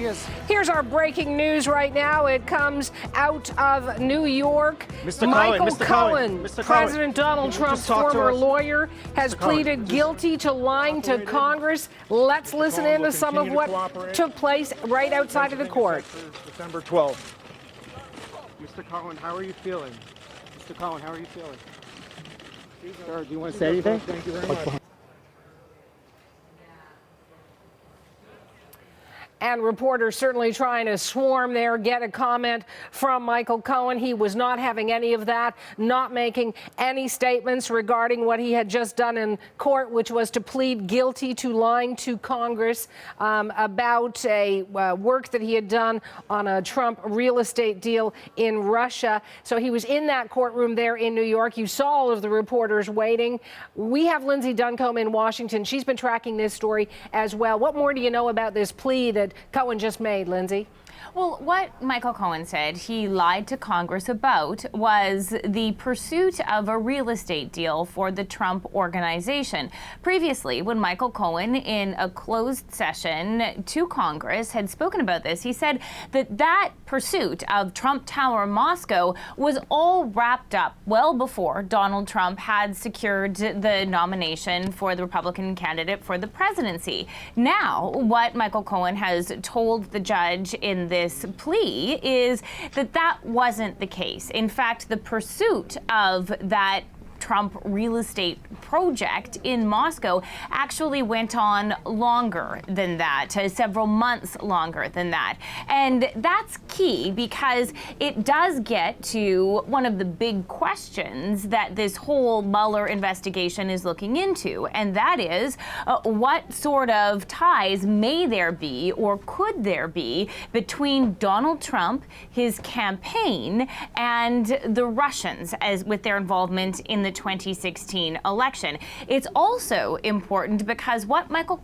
is. Here's our breaking news right now. It comes out of New York. Mr. Michael Cohen, President Donald Trump's former lawyer, has pleaded guilty to lying to Congress. Let's listen in to some of what took place right outside of the court. December 12th. Mr. Cohen, how are you feeling? Mr. Cohen, how are you feeling? Sir, do you want to say anything? Thank you very much. And reporters certainly trying to swarm there, get a comment from Michael Cohen. He was not having any of that, not making any statements regarding what he had just done in court, which was to plead guilty to lying to Congress about a work that he had done on a Trump real estate deal in Russia. So he was in that courtroom there in New York. You saw all of the reporters waiting. We have Lindsay Duncombe in Washington. She's been tracking this story as well. What more do you know about this plea that Cohen just made, Lindsay? Well, what Michael Cohen said he lied to Congress about was the pursuit of a real estate deal for the Trump organization. Previously, when Michael Cohen, in a closed session to Congress, had spoken about this, he said that that pursuit of Trump Tower Moscow was all wrapped up well before Donald Trump had secured the nomination for the Republican candidate for the presidency. Now, what Michael Cohen has told the judge in this plea is that that wasn't the case. In fact, the pursuit of that Trump real estate project in Moscow actually went on longer than that, several months longer than that. And that's key because it does get to one of the big questions that this whole Mueller investigation is looking into, and that is what sort of ties may there be or could there be between Donald Trump, his campaign, and the Russians as with their involvement in the 2016 election. It's also important because what Michael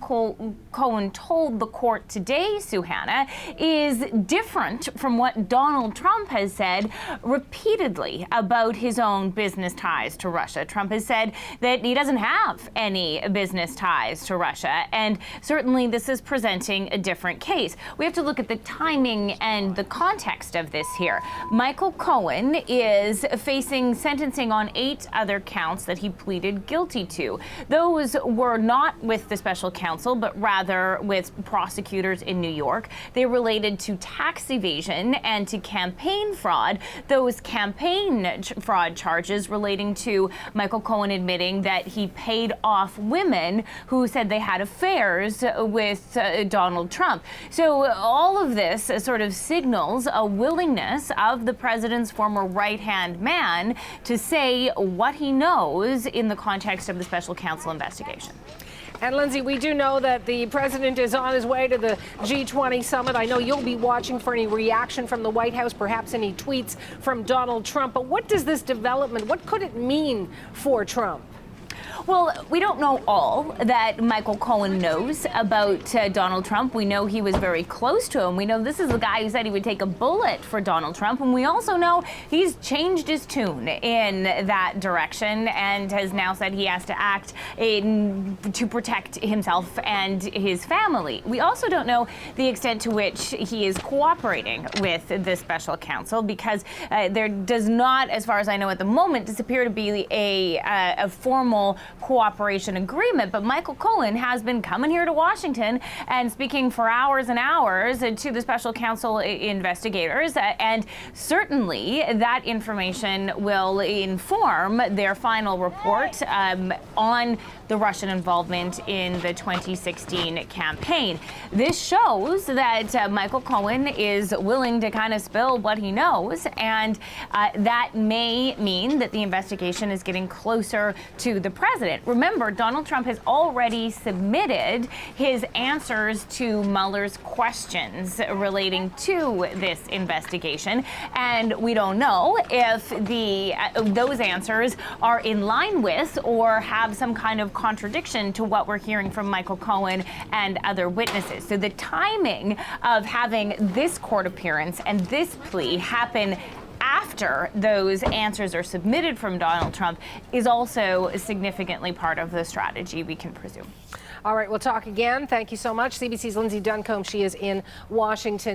Cohen told the court today, Suhana, is different from what Donald Trump has said repeatedly about his own business ties to Russia. Trump has said that he doesn't have any business ties to Russia, and certainly this is presenting a different case. We have to look at the timing and the context of this here. Michael Cohen is facing sentencing on 8 other counts that he pleaded guilty to. Those were not with the special counsel, but rather with prosecutors in New York. They related to tax evasion and to campaign fraud. Those campaign fraud charges relating to Michael Cohen admitting that he paid off women who said they had affairs with Donald Trump. So all of this sort of signals a willingness of the president's former right-hand man to say what he knows in the context of the special counsel investigation. And Lindsay, we do know that the president is on his way to the G20 summit. I know you'll be watching for any reaction from the White House, perhaps any tweets from Donald Trump. But what does this development, what could it mean for Trump? Well, we don't know all that Michael Cohen knows about Donald Trump. We know he was very close to him. We know this is the guy who said he would take a bullet for Donald Trump. And we also know he's changed his tune in that direction and has now said he has to act to protect himself and his family. We also don't know the extent to which he is cooperating with the special counsel because there does not, as far as I know at the moment, appear to be a formal cooperation agreement, but Michael Cohen has been coming here to Washington and speaking for hours and hours to the special counsel investigators, and certainly that information will inform their final report on the Russian involvement in the 2016 campaign. This shows that Michael Cohen is willing to kind of spill what he knows, and that may mean that the investigation is getting closer to the president. Remember, Donald Trump has already submitted his answers to Mueller's questions relating to this investigation, and we don't know if those answers are in line with or have some kind of contradiction to what we're hearing from Michael Cohen and other witnesses. So the timing of having this court appearance and this plea happen after those answers are submitted from Donald Trump is also significantly part of the strategy, we can presume. All right, we'll talk again. Thank you so much. CBC's Lindsay Duncombe. She is in Washington.